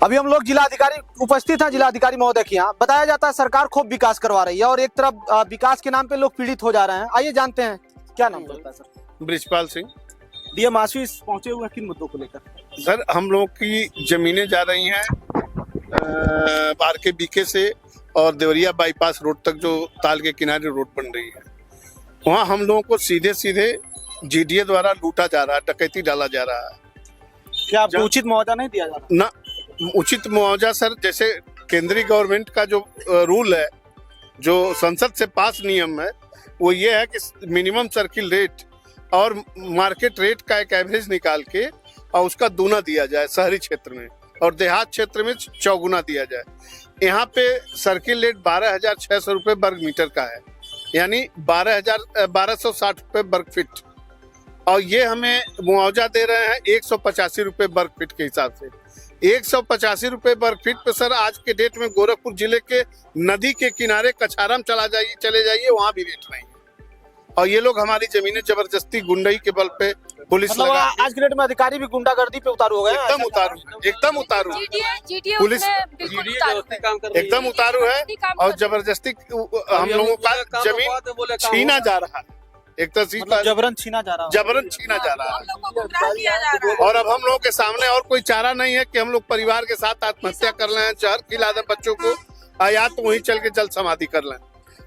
अभी हम लोग जिलाधिकारी उपस्थित हैं, जिलाधिकारी महोदय के यहाँ। बताया जाता है सरकार खूब विकास करवा रही है और एक तरफ विकास के नाम पे लोग पीड़ित हो जा रहे हैं। आइए जानते हैं क्या नाम पड़ता है सर। बृजपाल सिंह। डीएम आशीष पहुंचे हुए किन मुद्दों को लेकर? सर हम लोग की जमीनें जा रही हैं बाहर के बीके से और देवरिया बाईपास रोड तक, जो ताल के किनारे रोड बन रही है, वहाँ हम लोगों को सीधे सीधे जीडीए द्वारा लूटा जा रहा है, डकैती डाला जा रहा है। क्या आपको उचित मुआवजा नहीं दिया जा रहा? ना उचित मुआवजा सर, जैसे केंद्रीय गवर्नमेंट का जो रूल है, जो संसद से पास नियम है, वो ये है कि मिनिमम सर्किल रेट और मार्केट रेट का एक एवरेज निकाल के और उसका दूना दिया जाए शहरी क्षेत्र में, और देहात क्षेत्र में चौगुना दिया जाए। यहाँ पे सर्किल रेट 12,600 रुपये वर्ग मीटर का है, यानी 12,60 रुपये वर्ग फीट, और ये हमें मुआवजा दे रहे हैं 185 रुपये वर्ग फीट के हिसाब से। 185 रुपये वर्ग फीट पे सर आज के डेट में गोरखपुर जिले के नदी के किनारे कछारम चले जाइए, वहाँ भी रेट नहीं है। और ये लोग हमारी जमीनें जबरदस्ती गुंडई के बल पे पुलिस मतलब आज के डेट में अधिकारी भी गुंडागर्दी पे उतारू हो गए हैं। एकदम उतारू पुलिस एकदम उतारू है, और जबरदस्ती हम लोगों का जमीन छीना जा रहा है, एक तरह जबरन छीना जा रहा है। और अब हम लोगों के सामने और कोई चारा नहीं है कि हम लोग परिवार के साथ आत्महत्या कर लें, जहर खिला दें बच्चों को, या तो वहीं चल के जल समाधि कर लें।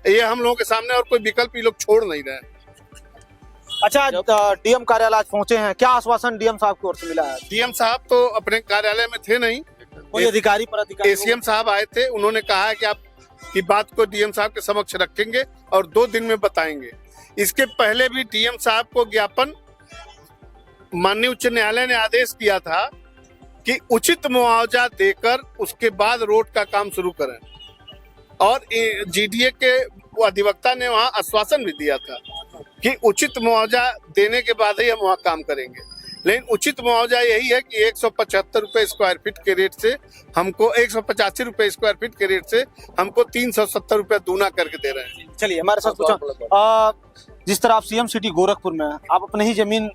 ये हम लोगों के सामने और कोई विकल्प ये लोग छोड़ नहीं रहे। अच्छा, डीएम कार्यालय आज पहुंचे हैं, क्या आश्वासन डीएम साहब की ओर से मिला है? डीएम साहब तो अपने कार्यालय में थे नहीं, कोई अधिकारी पर अधिकारी एसीएम साहब आए थे। उन्होंने कहा है कि आप की बात को डीएम साहब के समक्ष रखेंगे और 2 दिन में बताएंगे। इसके पहले भी डीएम साहब को ज्ञापन माननीय उच्च न्यायालय ने आदेश किया था कि उचित मुआवजा देकर उसके बाद रोड का काम शुरू करें, और जीडीए के अधिवक्ता ने वहां आश्वासन भी दिया था कि उचित मुआवजा देने के बाद ही हम वहां काम करेंगे। लेकिन उचित मुआवजा यही है कि 175 रुपये स्क्वायर फीट के रेट से हमको 185 रुपये स्क्वायर फीट के रेट से हमको 370 रुपये दूना करके दे रहे हैं। चलिए हमारे साथ पूछा, जिस तरह आप सीएम सिटी गोरखपुर में हैं, आप अपनी ही जमीन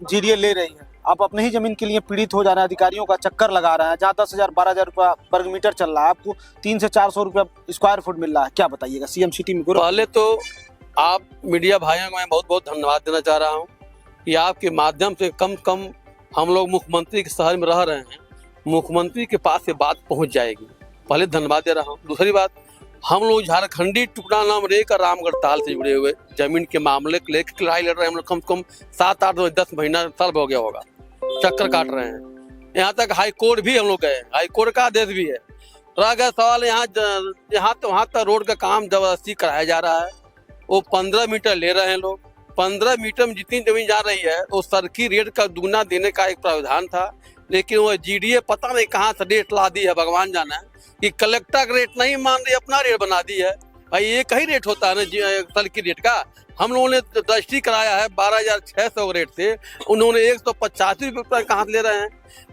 जीडीए ले रही हैं, आप अपने ही जमीन के लिए पीड़ित हो जा रहे हैं, अधिकारियों का चक्कर लगा रहे हैं, जहाँ 10,000 12,000 रुपया वर्ग मीटर चल रहा है, आपको 300 से 400 रुपया स्क्वायर फुट मिल रहा है, क्या बताइएगा सीएम सिटी में? पहले तो आप मीडिया भाइयों को मैं बहुत बहुत धन्यवाद देना चाह रहा हूँ कि आपके माध्यम से कम हम लोग मुख्यमंत्री के शहर में रह रहे हैं, मुख्यमंत्री के पास से बात पहुँच जाएगी, पहले धन्यवाद दे रहा हूँ। दूसरी बात, हम लोग झारखंडी टुकड़ा नाम रेखा रामगढ़ ताल से जुड़े हुए जमीन के मामले को लेकर लड़ाई लड़ रहे हैं। हम लोग कम से कम 7-8-10 महीना साल हो गया होगा, चक्कर काट रहे हैं। यहाँ तक हाई कोर्ट भी हम लोग गए, हाई कोर्ट का आदेश भी है। रह गया सवाल यहाँ तो वहाँ तक रोड का काम जबरदस्ती कराया जा रहा है। वो 15 मीटर ले रहे हैं लोग, 15 मीटर में जितनी जमीन जा रही है वो सर्किल रेट का दूना देने का एक प्रावधान था, लेकिन वो जीडीए पता नहीं कहाँ से रेट ला दी है, भगवान जाना है। कि कलेक्टर का रेट नहीं मान रही, अपना रेट बना दी है। भाई एक ही रेट होता है ना सर्किल रेट का। हम लोगों ने रजिस्ट्री कराया है 12,600 रेट से, उन्होंने 185 रुपये कहाँ से ले रहे हैं,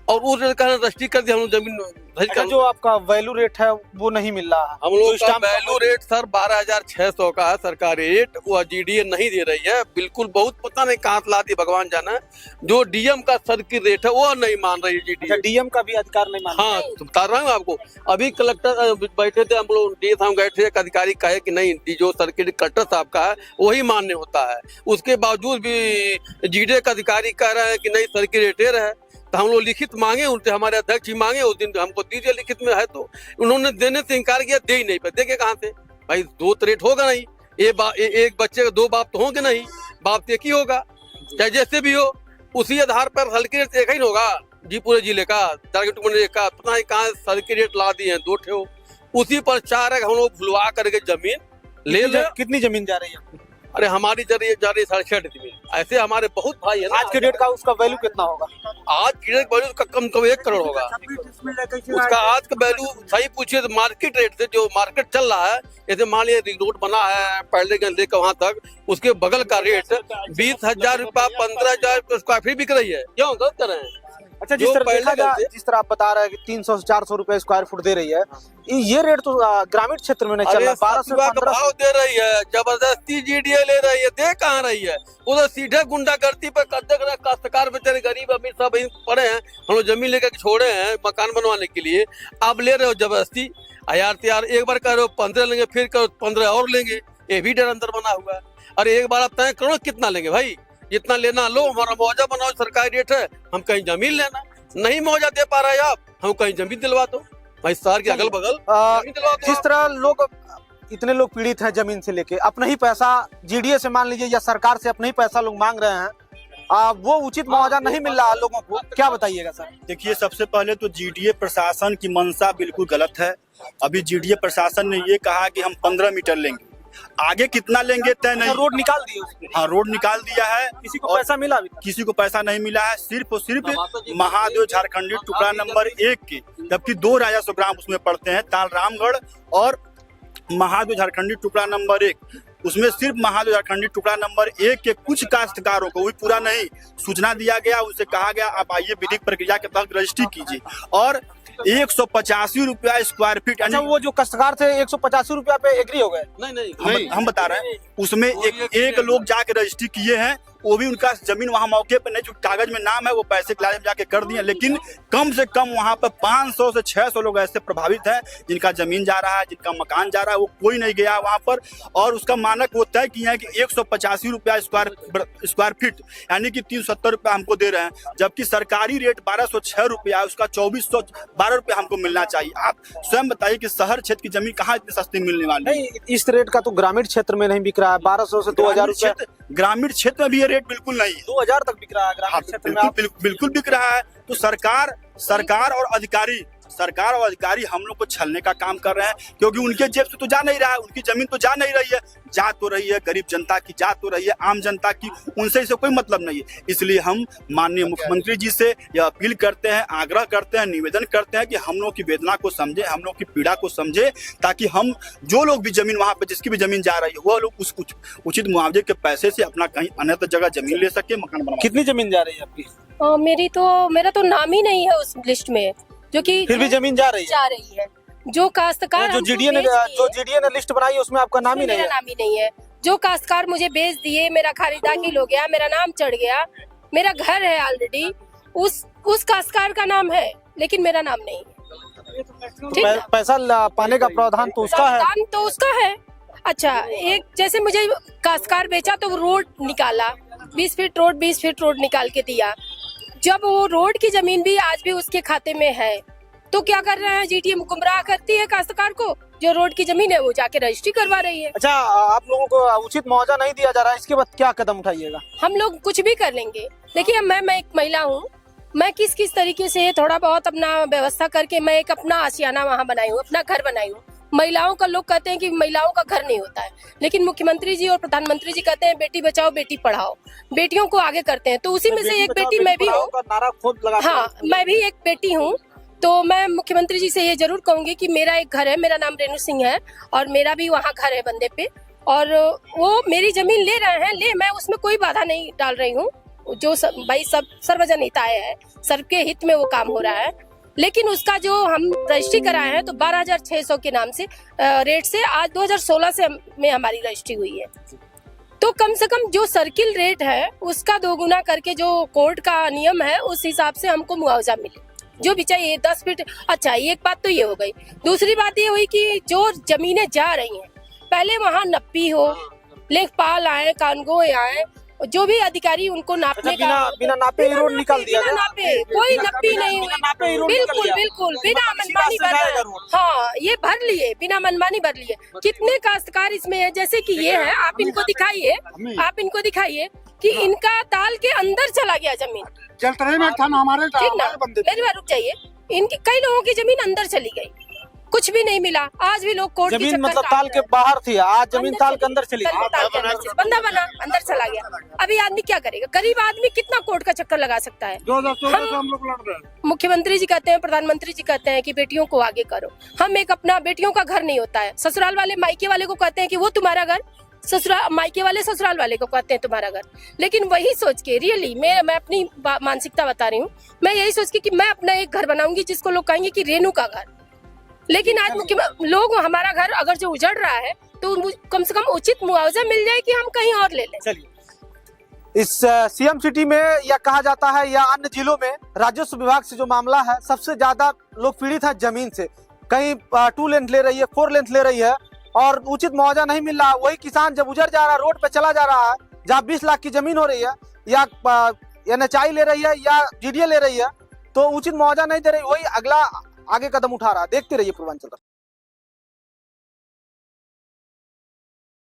और उस रेट का रजिस्ट्री कर दिया हम लोग जमीन। जो आपका वैल्यू रेट है वो नहीं मिल रहा है, हम लोग का वैल्यू रेट सर 12,600 का है सरकारी रेट, वो जीडीए नहीं दे रही है बिल्कुल। बहुत पता नहीं कहाँ से ला दी, भगवान जाना है। जो डीएम का सर्किल रेट है वो नहीं मान रही है जीडीए। डीएम का भी अधिकार नहीं मान? हाँ, बता रहा हूँ आपको। अभी कलेक्टर बैठे थे, हम लोग डीएम साहब गए थे, एक अधिकारी कहे कि नहीं, जो सर्किल कलेक्टर साहब का है वही मान्य होता है। उसके बावजूद भी जीडीए का अधिकारी कह रहे हैं कि नहीं सर्किल रेट है। तो हम लोग लिखित मांगे उनसे, हमारे अध्यक्ष ही मांगे उस दिन, हमको दीजिए लिखित में है, तो उन्होंने देने से इनकार किया, दे ही नहीं पे। देखे कहाँ से भाई, 2 तो रेट होगा नहीं, एक बच्चे का 2 बाप तो होंगे नहीं, बाप तो एक ही होगा, चाहे जैसे भी हो। उसी आधार पर सर्किल रेट एक ही होगा जी, पूरे जिले का का पता नहीं कहाँ सर्किल रेट ला दिए हैं 2 ठे, उसी पर 4 हम लोग भुलवा करके जमीन ले ले। कितनी जमीन जा रही है? अरे हमारी जा रही है 6.5 जमीन। ऐसे हमारे बहुत भाई है ना। आज के डेट का उसका वैल्यू कितना होगा? आज की डेट वैल्यू का कम 1 करोड़ होगा उसका। आज का वैल्यू सही पूछिए तो मार्केट रेट से, जो मार्केट चल रहा है, जैसे मान लिया रोड बना है पहले गंदे का वहां तक, उसके बगल का रेट 20,000 रुपया 15,000 स्क्वायर फीट बिक रही है। क्यों गलत कर रहे हैं? अच्छा, जिस जो तरह पहले देखा जाए, करते- जिस तरह आप बता रहे हैं कि 300 से 400 रुपए स्क्वायर फुट दे रही है, ये रेट तो ग्रामीण क्षेत्र में नहीं चल अरे रहा। 12 से सतुआ का 15 भाव दे रही है, जबरदस्ती जीडीए ले रही है, दे कहाँ रही है? उधर सीधे गुंडागर्दी पे कब्जा कर, काश्तकार बेचारे गरीब अमीर सब यहीं पड़े हैं, हम लोग जमीन लेकर छोड़े हैं मकान बनवाने के लिए, आप ले रहे हो जबरदस्ती। यार त्यार एक बार कह रहे हो 15 लेंगे, फिर कहो 15 और लेंगे, ये भी डर अंदर बना हुआ है। अरे एक बार आप तय करो कितना लेंगे भाई, जितना लेना लो, हमारा मुआवजा बनाओ, सरकारी रेट है, हम कहीं जमीन लेना, नहीं मुआवजा दे पा रहे आप, हम कहीं जमीन दिलवा दो भाई, शहर के अगल बगल जमीन दिलवा दो जिस आप। तरह लोग, इतने लोग पीड़ित हैं जमीन से लेके, अपना ही पैसा जीडीए से मान लीजिए या सरकार से अपना ही पैसा लोग मांग रहे हैं, वो उचित मुआवजा नहीं मिल रहा लोगों को, क्या बताइएगा सर? देखिए, सबसे पहले तो जीडीए प्रशासन की मंशा बिल्कुल गलत है। अभी जीडीए प्रशासन ने ये कहा कि हम 15 मीटर लेंगे, आगे कितना लेंगे तय नहीं। रोड निकाल दिए उसके लिए। हाँ, रोड निकाल दिया है, किसी को और पैसा मिला अभी तक? किसी को पैसा नहीं मिला है। सिर्फ और सिर्फ महादेव झारखंडी टुकड़ा नंबर 1 के, जबकि 2 राजस्व ग्राम उसमें पड़ते हैं, ताल रामगढ़ और महादेव झारखंडी टुकड़ा नंबर 1, उसमें सिर्फ महादेव झारखंडी टुकड़ा नंबर 1 के कुछ काश्तकारों को, भी पूरा नहीं, सूचना दिया गया, उनसे कहा गया आप आइए विधिक प्रक्रिया के तहत रजिस्ट्री कीजिए, और 185 रुपया स्क्वायर फीट। अच्छा, वो जो काश्तकार थे 185 रुपया पे एग्री हो गए? नहीं हम बता रहे हैं, उसमें एक लोग जाके रजिस्ट्री किए हैं, वो भी उनका जमीन वहां मौके पर नहीं, जो कागज में नाम है वो पैसे के लालच में जाके कर दिए, लेकिन कम से कम वहां पर 500 से 600 लोग ऐसे प्रभावित हैं जिनका जमीन जा रहा है, जिनका मकान जा रहा है, वो कोई नहीं गया वहां पर, और उसका मानक वो तय किया है कि 185 रुपया स्क्वायर फीट, यानी कि 370 रुपया हमको दे रहे हैं, जबकि सरकारी रेट 1206 रुपया, उसका 2412 रुपया हमको मिलना चाहिए। आप स्वयं बताइए कि शहर क्षेत्र की जमीन कहाँ इतनी सस्ती मिलने वाली है? नहीं, इस रेट का तो ग्रामीण क्षेत्र में नहीं बिक रहा है, 1200 से 2000 रुपया। ग्रामीण क्षेत्र में भी ये रेट बिल्कुल नहीं है, 2000 तक बिक रहा है ग्रामीण क्षेत्र में। बिल्कुल बिक रहा है। तो सरकार और अधिकारी हम लोग को छलने का काम कर रहे हैं, क्योंकि उनके जेब से तो जा नहीं रहा है, उनकी जमीन तो जा नहीं रही है, जा तो रही है गरीब जनता की, जा तो रही है आम जनता की, उनसे इसे कोई मतलब नहीं है। इसलिए हम माननीय मुख्यमंत्री जी से यह अपील करते हैं, आग्रह करते हैं, निवेदन करते हैं कि हम लोग की वेदना को समझे, हम लोग की पीड़ा को समझे, ताकि हम जो लोग भी जमीन वहाँ पे जिसकी भी जमीन जा रही है, वो लोग उस कुछ उचित मुआवजे के पैसे से अपना कहीं अन्य जगह जमीन ले सके, मकान बनवा। कितनी जमीन जा रही है आपकी? मेरा तो नाम ही नहीं है उस लिस्ट में, जो कि फिर भी जमीन जा रही है। जो काश्तकार जो हमको जीडीए ने लिस्ट बनाई है उसमें आपका नाम ही नहीं मेरा है। नाम ही नहीं है। जो काश्तकार मुझे बेच दिए, मेरा खरीदारी हो गया, मेरा नाम चढ़ गया, मेरा घर है ऑलरेडी, उस काश्तकार का नाम है, लेकिन मेरा नाम नहीं है। ठीक है? पैसा पाने का प्रावधान तो उसका है। प्रावधान तो उसका है। अच्छा, एक जैसे मुझे काश्तकार बेचा तो वो रोड निकाला, 20 फीट रोड निकाल के दिया। जब वो रोड की जमीन भी आज भी उसके खाते में है, तो क्या कर रहे हैं, जीडीए गुमराह करती है काश्तकार को, जो रोड की जमीन है वो जाके रजिस्ट्री करवा रही है। अच्छा, आप लोगों को उचित मुआवजा नहीं दिया जा रहा है, इसके बाद क्या कदम उठाइएगा? हम लोग कुछ भी कर लेंगे। देखिए, मैं एक महिला हूँ, मैं किस तरीके से थोड़ा बहुत अपना व्यवस्था करके मैं एक अपना आशियाना वहाँ बनाई हूँ, अपना घर बनाई हूँ। महिलाओं का, लोग कहते हैं कि महिलाओं का घर नहीं होता है, लेकिन मुख्यमंत्री जी और प्रधानमंत्री जी कहते हैं बेटी बचाओ बेटी पढ़ाओ, बेटियों को आगे करते हैं। तो उसी में से एक बेटी मैं भी हूँ। हाँ, मैं भी एक बेटी हूँ। तो मैं मुख्यमंत्री जी से ये जरूर कहूंगी कि मेरा एक घर है, मेरा नाम रेणु सिंह है, और मेरा भी वहाँ घर है बंदे पे, और वो मेरी जमीन ले रहे हैं, मैं उसमें कोई बाधा नहीं डाल रही हूँ। जो भाई सब सर्वजन हिताय है, सबके हित में वो काम हो रहा है, लेकिन उसका जो हम रजिस्ट्री कराए हैं तो 12,600 के नाम से रेट से आज 2016 से में हमारी रजिस्ट्री हुई है। तो कम से कम जो सर्किल रेट है उसका 2 गुना करके, जो कोर्ट का नियम है उस हिसाब से हमको मुआवजा मिले, जो भी चाहिए 10 फीट। अच्छा, एक बात तो ये हो गई। दूसरी बात ये हुई कि जो जमीनें जा रही हैं, पहले वहाँ नप्पी हो, लेखपाल आए, कानगोए आए, जो भी अधिकारी उनको नापने का, बिना नापे ही रोड निकाल दिया बिना नापे, कोई नप्पी नहीं हुई, बिल्कुल बिना मनमानी भर रहे हैं। हाँ, ये भर लिए, बिना मनमानी भर लिए। कितने काश्तकार इसमें है, जैसे कि ये है, आप इनको दिखाइए कि इनका ताल के अंदर चला गया जमीन, चलते में था ना हमारे, ठीक ना? मेरी बात रुक जाइए। इनकी कई लोगों की जमीन अंदर चली गई, कुछ भी नहीं मिला। आज भी लोग कोर्ट की जमीन चक्कर मतलब काट ताल रहे के हैं। बाहर थी, आज जमीन ताल के अंदर चली गई। ताल के अंदर से बंदा बना, अंदर चला गया। अभी आदमी क्या करेगा? गरीब आदमी कितना कोर्ट का चक्कर लगा सकता है? 2014 से हम लोग लड़ रहे हैं। मुख्यमंत्री जी कहते हैं, प्रधानमंत्री जी कहते हैं कि बेटियों को आगे करो। हम एक अपना, बेटियों का घर नहीं होता है, ससुराल वाले मायके वाले को कहते हैं कि वो तुम्हारा घर, ससुराल मायके वाले ससुराल वाले को कहते हैं तुम्हारा घर। लेकिन वही सोच के रियली मैं अपनी मानसिकता बता रही हूँ, मैं यही सोच के कि मैं अपना एक घर बनाऊंगी जिसको लोग कहेंगे कि रेनू का घर। लेकिन आज मुख्यमंत्री लोग हमारा घर अगर जो उजड़ रहा है तो कम से कम उचित मुआवजा मिल जाए कि हम कहीं और ले लें। चलिए, इस सीएम सिटी में या कहा जाता है या अन्य जिलों में राजस्व विभाग से जो मामला है, सबसे ज्यादा लोग पीड़ित है जमीन से। कहीं 2 लेंथ ले रही है, 4 लेंथ ले रही है और उचित मुआवजा नहीं मिल रहा। वही किसान जब उजड़ जा रहा है, रोड पे चला जा रहा है, जहाँ 20 लाख की जमीन हो रही है या NHI ले रही है या GDA ले रही है, तो उचित मुआवजा नहीं दे रही, वही अगला आगे कदम उठा रहा है। देखते रहिए पूर्वांचल।